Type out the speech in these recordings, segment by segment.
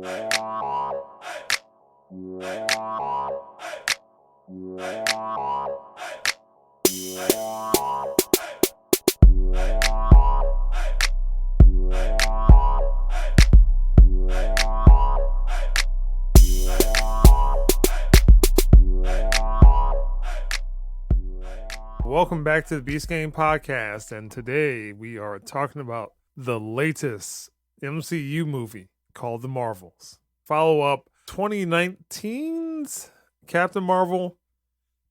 Welcome back to the Beast Game Podcast, and today we are talking about the latest MCU movie called The Marvels. Follow up 2019's Captain Marvel,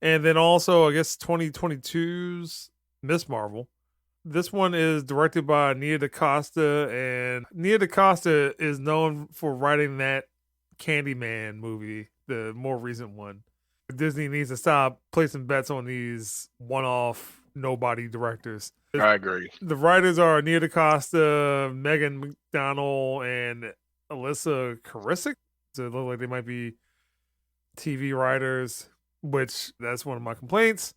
and then also, I guess, 2022's Miss Marvel. This one is directed by Nia DaCosta, and Nia DaCosta is known for writing that Candyman movie, the more recent one. Disney needs to stop placing bets on these one-off nobody directors. I agree. The writers are Nia DaCosta, Megan McDonnell, and Alyssa Karasik. So it looks like they might be TV writers, which that's one of my complaints.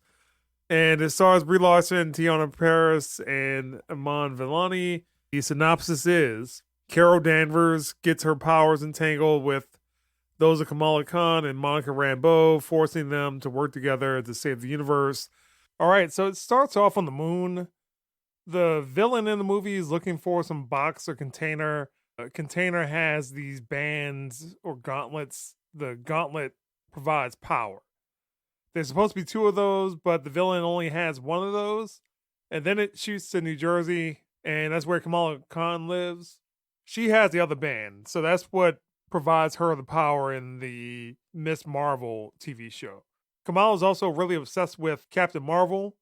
And it stars Brie Larson, Tiana Paris, and Iman Vellani. The synopsis is Carol Danvers gets her powers entangled with those of Kamala Khan and Monica Rambeau, forcing them to work together to save the universe. All right, so it starts off on the moon. The villain in the movie is looking for some box or container. A container has these bands or gauntlets. The gauntlet provides power. There's supposed to be two of those, but the villain only has one of those. And then it shoots to New Jersey, and that's where Kamala Khan lives. She has the other band, so that's what provides her the power in the Miss Marvel TV show. Kamala is also really obsessed with Captain Marvel.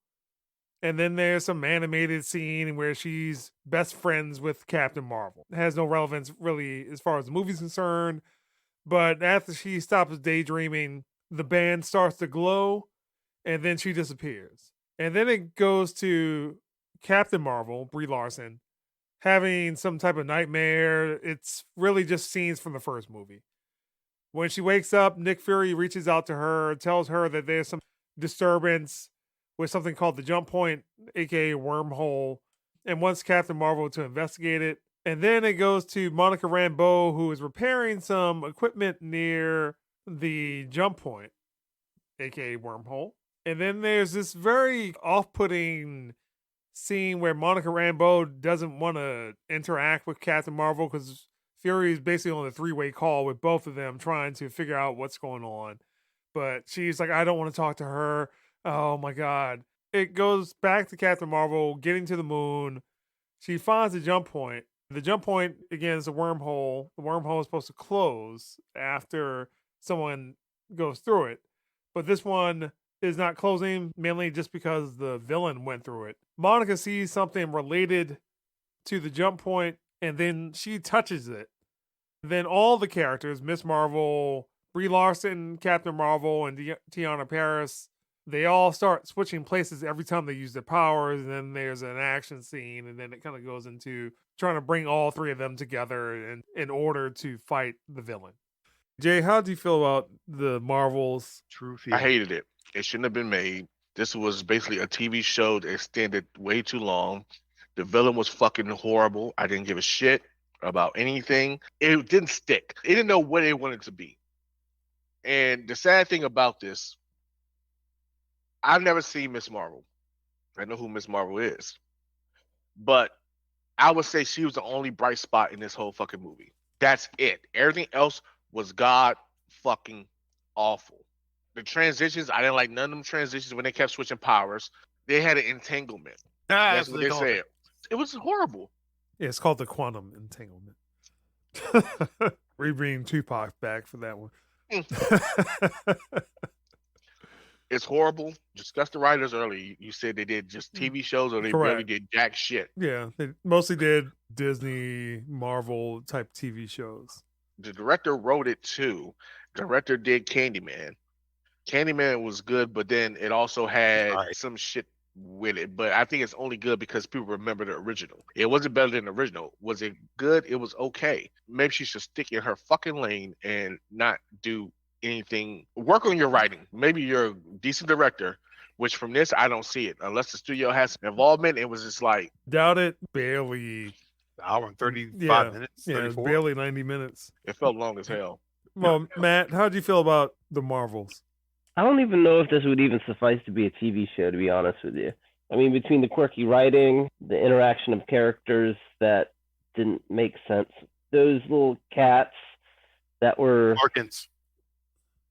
And then there's some animated scene where she's best friends with Captain Marvel. It has no relevance really as far as the movie's concerned. But after she stops daydreaming, the band starts to glow and then she disappears. And then it goes to Captain Marvel, Brie Larson, having some type of nightmare. It's really just scenes from the first movie. When she wakes up, Nick Fury reaches out to her, tells her that there's some disturbance with something called the jump point, aka wormhole, and wants Captain Marvel to investigate it. And then it goes to Monica Rambeau, who is repairing some equipment near the jump point, aka wormhole. And then there's this very off-putting scene where Monica Rambeau doesn't want to interact with Captain Marvel because Fury is basically on a three-way call with both of them trying to figure out what's going on. But she's like, I don't want to talk to her. Oh my God. It goes back to Captain Marvel getting to the moon. She finds the jump point. The jump point, again, is a wormhole. The wormhole is supposed to close after someone goes through it. But this one is not closing, mainly just because the villain went through it. Monica sees something related to the jump point, and then she touches it. Then all the characters, Miss Marvel, Brie Larson, Captain Marvel, and Tiana Paris, they all start switching places every time they use their powers, and then there's an action scene, and then it kind of goes into trying to bring all three of them together in order to fight the villain. Jay, how do you feel about the Marvels? I hated it. It shouldn't have been made. This was basically a TV show that extended way too long. The villain was fucking horrible. I didn't give a shit about anything. It didn't stick. It didn't know what it wanted to be. And the sad thing about this, I've never seen Miss Marvel. I know who Miss Marvel is. But I would say she was the only bright spot in this whole fucking movie. That's it. Everything else was god fucking awful. The transitions, I didn't like none of them transitions when they kept switching powers. They had an entanglement. That's what they said. It was horrible. Yeah, it's called the quantum entanglement. We bring Tupac back for that one. It's horrible. Discussed the writers earlier. You said they did just TV shows or they really did jack shit. Yeah, they mostly did Disney, Marvel type TV shows. The director wrote it too. The director did Candyman. Candyman was good, but then it also had some shit with it. But I think it's only good because people remember the original. It wasn't better than the original. Was it good? It was okay. Maybe she should stick in her fucking lane and not do anything. Work on your writing. Maybe you're a decent director, which from this, I don't see it. Unless the studio has involvement, it was just like... Doubt it. Barely hour and 35 Yeah. minutes, Yeah, it's 34. barely 90 minutes. It felt long as hell. Well, Matt, how do you feel about the Marvels? I don't even know if this would even suffice to be a TV show, to be honest with you. I mean, between the quirky writing, the interaction of characters that didn't make sense, those little cats that were, Harkins.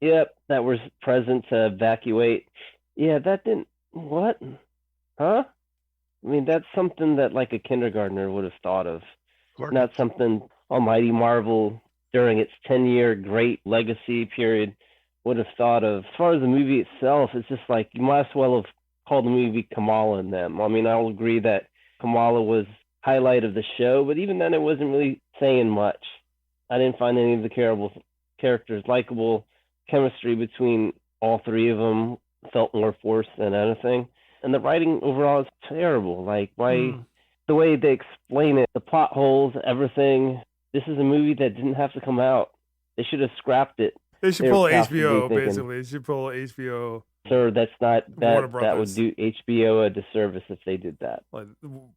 that were present to evacuate. Yeah, that didn't. What? Huh? I mean, that's something that like a kindergartner would have thought of, Harkins. not something Almighty Marvel during its 10-year great legacy period would have thought of. As far as the movie itself, it's just like you might as well have called the movie Kamala and Them. I mean, I'll agree that Kamala was highlight of the show, but even then it wasn't really saying much. I didn't find any of the characters likable. Chemistry between all three of them felt more forced than anything. And the writing overall is terrible. Like, why the way they explain it, the plot holes, everything. This is a movie that didn't have to come out. They should have scrapped it. They should pull HBO, basically. They should pull HBO. Sir, that's not Warner that Brothers. would do HBO a disservice if they did that. Like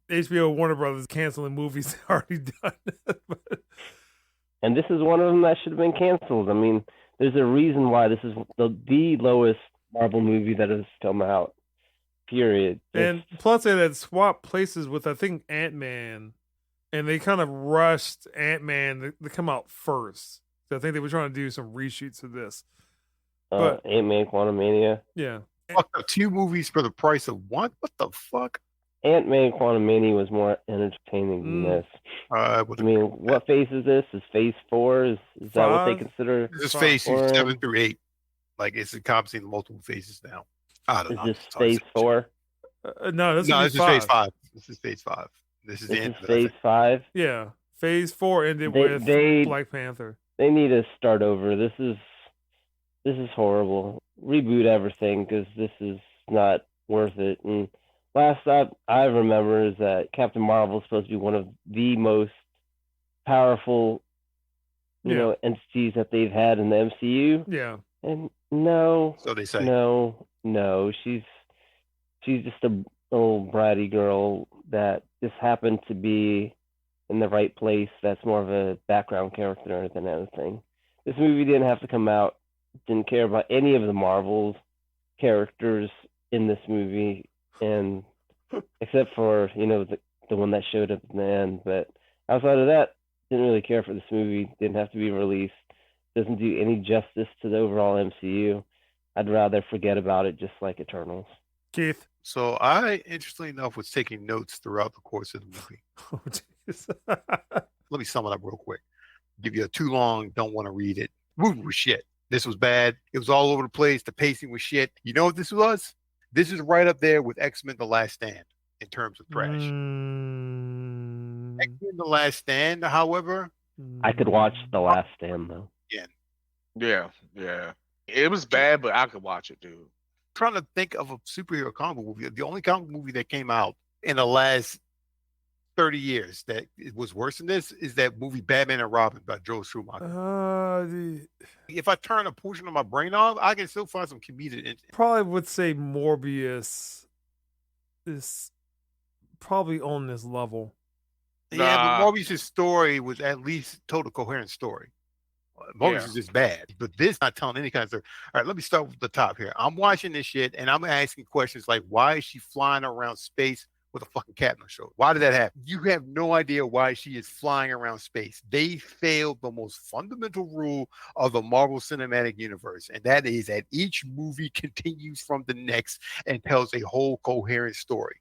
HBO, Warner Brothers canceling movies already done. And this is one of them that should have been canceled. I mean, there's a reason why this is the lowest Marvel movie that has come out. Period. And plus, they had swapped places with, I think, Ant-Man, and they kind of rushed Ant-Man to come out first. So I think they were trying to do some reshoots of this. But Ant-Man Quantumania. Yeah. Fuck, 2 movies for the price of 1? What the fuck? Ant-Man Quantumania was more entertaining than this. I mean, what phase is this? Is phase 4? Is that what they consider? This is phase 7 through 8. Like, it's encompassing multiple phases now. I don't know. Is this phase 4? No, this is phase 5. This is phase 5. This is the end of it, phase 5? Yeah. Phase 4 ended with Black Panther. They need to start over. This is horrible. Reboot everything, because this is not worth it. And last I remember is that Captain Marvel is supposed to be one of the most powerful, entities that they've had in the MCU. Yeah. And no. So they say. No, she's just a little bratty girl that just happened to be in the right place. That's more of a background character than anything. This movie didn't have to come out. Didn't care about any of the Marvel characters in this movie, and except for the one that showed up in the end. But outside of that, didn't really care for this movie. Didn't have to be released. Doesn't do any justice to the overall MCU. I'd rather forget about it, just like Eternals. Keith. So I, interestingly enough, was taking notes throughout the course of the movie. Oh, jeez. Let me sum it up real quick. Give you a too long, don't want to read it. Movie was shit. This was bad. It was all over the place. The pacing was shit. You know what this was? This is right up there with X-Men: The Last Stand in terms of trash. X-Men: The Last Stand, however, I could watch The Last Stand though. Yeah. It was bad, but I could watch it, dude. Trying to think of a superhero comic movie. The only comic movie that came out in the last 30 years that it was worse than this is that movie Batman and Robin by Joel Schumacher. If I turn a portion of my brain off, I can still find some comedic. Probably would say Morbius is probably on this level. Yeah, but Morbius' story was at least told a coherent story. Morbius is just bad, but this not telling any kind of story. All right, let me start with the top here. I'm watching this shit and I'm asking questions like, why is she flying around space with a fucking cat in her shoulder? Why did that happen? You have no idea why she is flying around space. They failed the most fundamental rule of the Marvel Cinematic Universe, and that is that each movie continues from the next and tells a whole coherent story.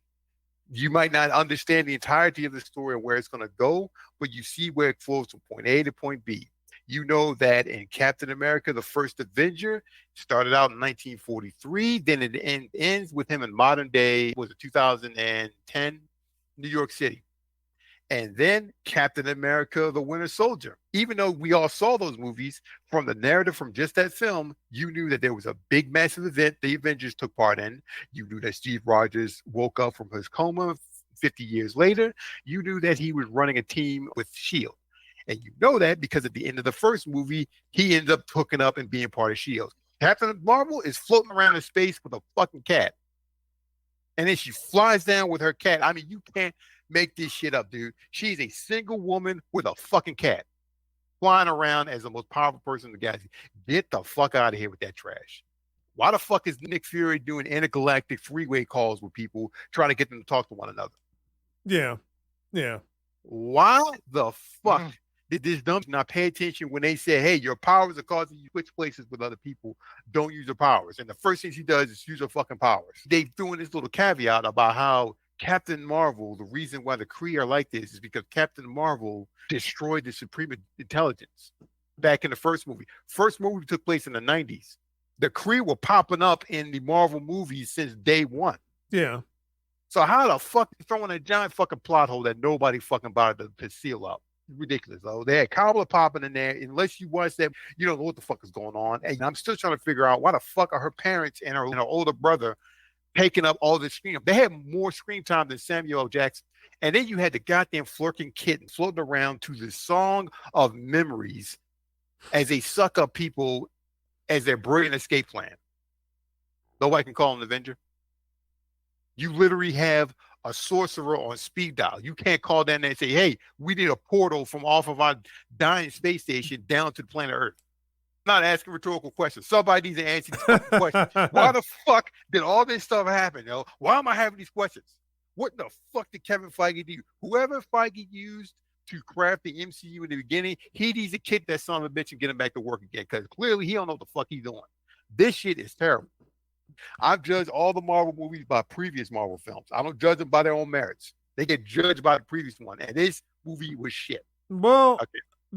You might not understand the entirety of the story and where it's going to go, but you see where it flows from point A to point B. You know that in Captain America, the First Avenger, started out in 1943. Then it ends with him in modern day, was it 2010, New York City. And then Captain America, the Winter Soldier. Even though we all saw those movies, from the narrative from just that film, you knew that there was a big, massive event the Avengers took part in. You knew that Steve Rogers woke up from his coma 50 years later. You knew that he was running a team with S.H.I.E.L.D. And you know that because at the end of the first movie, he ended up hooking up and being part of S.H.I.E.L.D. Captain Marvel is floating around in space with a fucking cat. And then she flies down with her cat. I mean, you can't make this shit up, dude. She's a single woman with a fucking cat flying around as the most powerful person in the galaxy. Get the fuck out of here with that trash. Why the fuck is Nick Fury doing intergalactic freeway calls with people trying to get them to talk to one another? Yeah. Why the fuck did this dumb not pay attention when they said, hey, your powers are causing you to switch places with other people. Don't use your powers. And the first thing she does is use her fucking powers. They threw in this little caveat about how Captain Marvel, the reason why the Kree are like this is because Captain Marvel destroyed the Supreme Intelligence back in the first movie. First movie took place in the 90s. The Kree were popping up in the Marvel movies since day one. Yeah. So how the fuck throwing a giant fucking plot hole that nobody fucking bothered to seal up? Ridiculous, though. They had Kamala popping in there. Unless you watch that, you don't know what the fuck is going on. And I'm still trying to figure out why the fuck are her parents and her older brother taking up all this screen. They had more screen time than Samuel L. Jackson. And then you had the goddamn flirting kitten floating around to the Song of Memories as they suck up people as their brilliant escape plan. Nobody can call him an Avenger. You literally have a sorcerer on speed dial. You can't call down there and say, hey, we need a portal from off of our dying space station down to the planet Earth. I'm not asking rhetorical questions. Somebody needs to answer these questions. Why the fuck did all this stuff happen, yo? Why am I having these questions? What the fuck did Kevin Feige do? Whoever Feige used to craft the MCU in the beginning, he needs to kick that son of a bitch and get him back to work again, because clearly he don't know what the fuck he's doing. This shit is terrible. I've judged all the Marvel movies by previous Marvel films. I don't judge them by their own merits. They get judged by the previous one, and this movie was shit. Well,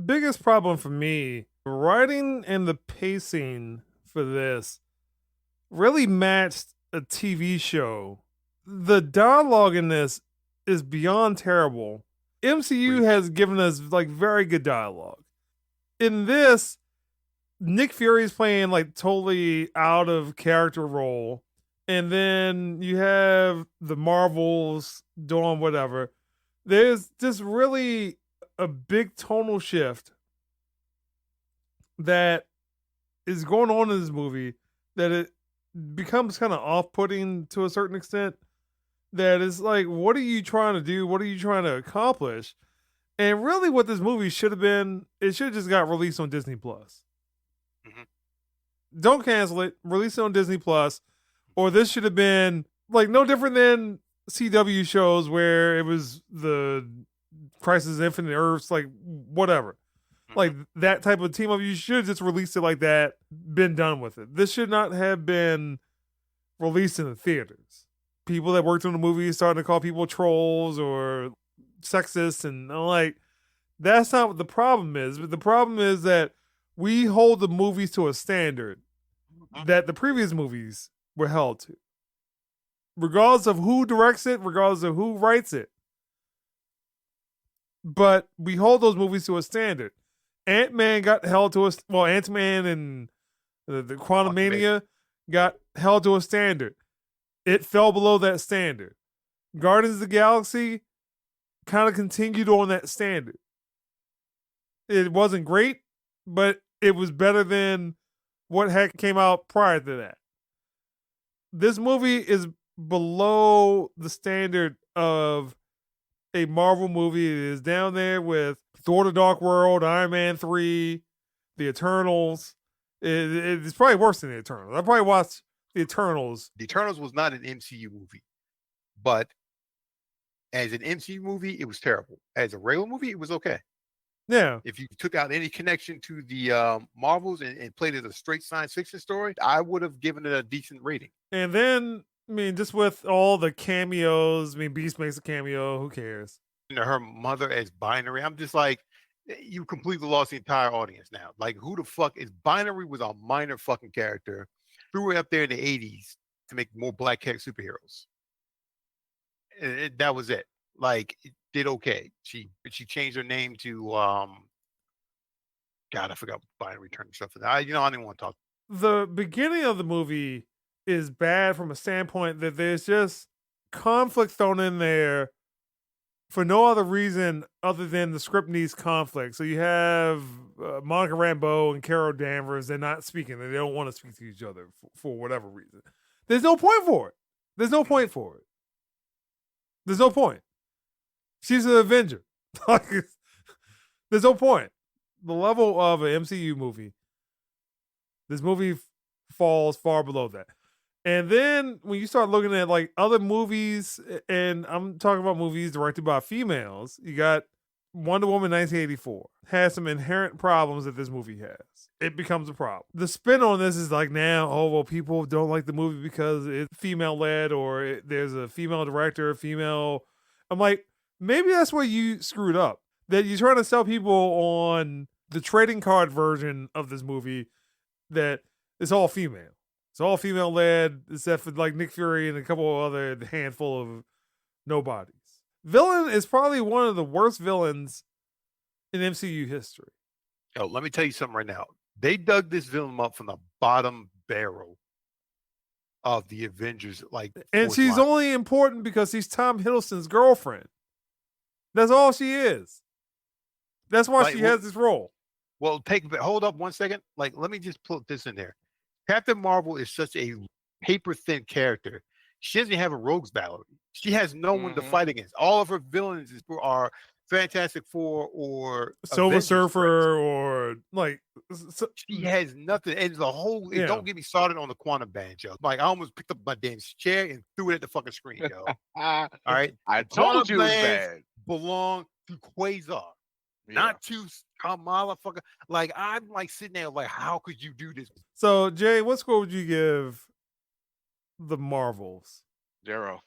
biggest problem for me, writing and the pacing for this really matched a TV show. The dialogue in this is beyond terrible. MCU has given us like very good dialogue. In this, Nick Fury's playing like totally out of character role. And then you have the Marvels doing whatever. There's just really a big tonal shift that is going on in this movie that it becomes kind of off-putting to a certain extent. That is like, what are you trying to do? What are you trying to accomplish? And really what this movie should have been, it should have just got released on Disney Plus. Don't cancel it. Release it on Disney Plus. Or this should have been like no different than CW shows where it was the Crisis Infinite Earths, like whatever. Like that type of team up. You should have just released it like that, been done with it. This should not have been released in the theaters. People that worked on the movie starting to call people trolls or sexist, and I'm like, that's not what the problem is. But the problem is that we hold the movies to a standard that the previous movies were held to. Regardless of who directs it, regardless of who writes it. But we hold those movies to a standard. Ant-Man got held to Ant-Man and the Quantumania got held to a standard. It fell below that standard. Guardians of the Galaxy kind of continued on that standard. It wasn't great, but it was better than what had came out prior to that. This movie is below the standard of a Marvel movie. It is down there with Thor: The Dark World, Iron Man 3, The Eternals. It's probably worse than The Eternals. I probably watched The Eternals. The Eternals was not an MCU movie, but as an MCU movie, it was terrible. As a regular movie, it was okay. Yeah. If you took out any connection to the Marvels and played it as a straight science fiction story, I would have given it a decent rating. And then, I mean, just with all the cameos, I mean, Beast makes a cameo, who cares? Her mother as Binary, I'm just like, you completely lost the entire audience now. Like, who the fuck is Binary? Was a minor fucking character. Threw her up there in the 80s to make more black superheroes. That was it. Like, it did okay. She changed her name to God, I forgot Binary turned stuff. I don't even want to talk. The beginning of the movie is bad from a standpoint that there's just conflict thrown in there for no other reason other than the script needs conflict. So you have Monica Rambeau and Carol Danvers. They're not speaking. They don't want to speak to each other for whatever reason. There's no point for it. There's no point. She's an Avenger. There's no point. The level of an MCU movie, this movie falls far below that. And then when you start looking at like other movies, and I'm talking about movies directed by females, you got Wonder Woman 1984 has some inherent problems that this movie has. It becomes a problem. The spin on this is like now, oh, well, people don't like the movie because it's female led or there's a female director, female. I'm like, maybe that's where you screwed up. That you're trying to sell people on the trading card version of this movie that it's all female. It's all female led, except for like Nick Fury and a couple of other handful of nobodies. Villain is probably one of the worst villains in MCU history. Yo, let me tell you something right now. They dug this villain up from the bottom barrel of the Avengers, and she's only important because she's Tom Hiddleston's girlfriend. That's all she is. That's why she has this role. Well, hold up 1 second. Let me just put this in there. Captain Marvel is such a paper thin character. She doesn't have a rogues gallery. She has no one to fight against. All of her villains are Fantastic Four or Silver Avengers Surfer or she has nothing. And the whole don't get me started on the quantum band, Joe. I almost picked up my damn chair and threw it at the fucking screen, yo. All right. I told you it was bad. Belong to Quasar. Not to Kamala fucking I'm sitting there how could you do this? So Jay, what score would you give the Marvels? 0.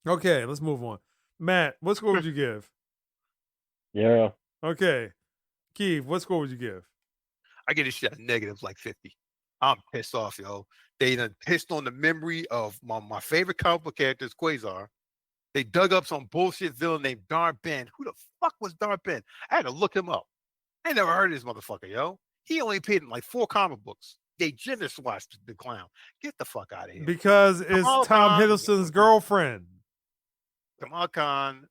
Okay, let's move on. Matt, what score would you give? 0. Okay. Keith, what score would you give? I get this shit a negative 50. I'm pissed off, yo. They done pissed on the memory of my favorite comic book characters, Quasar. They dug up some bullshit villain named Dar-Ben. Who the fuck was Dar-Ben? I had to look him up. I never heard of this motherfucker, yo. He only appeared in 4 comic books. They gender swatched the clown. Get the fuck out of here. Because it's Tom Hiddleston's girlfriend. Kamala Khan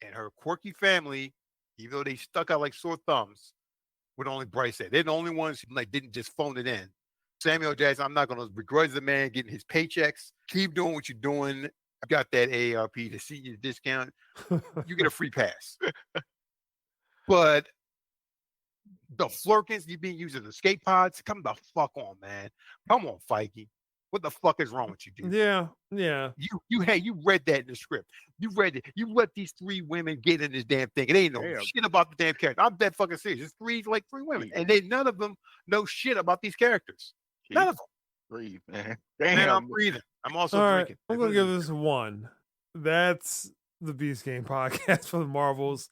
and her quirky family, even though they stuck out like sore thumbs, with only Bryce said. They're the only ones who didn't just phone it in. Samuel Jackson, I'm not going to begrudge the man getting his paychecks. Keep doing what you're doing. I got that AARP, the senior discount. You get a free pass. But the Flurkins, you being used as escape pods, come the fuck on, man. Come on, Feige. What the fuck is wrong with you, dude? Yeah. You read that in the script. You read it. You let these 3 women get in this damn thing. It ain't no shit about the damn character. I'm that fucking serious. It's 3 women. And none of them know shit about these characters. None of them. Breathe, man. Damn. Man, I'm breathing. I'm also drinking. I'm going to give this 1. That's the Beast Game podcast for the Marvels.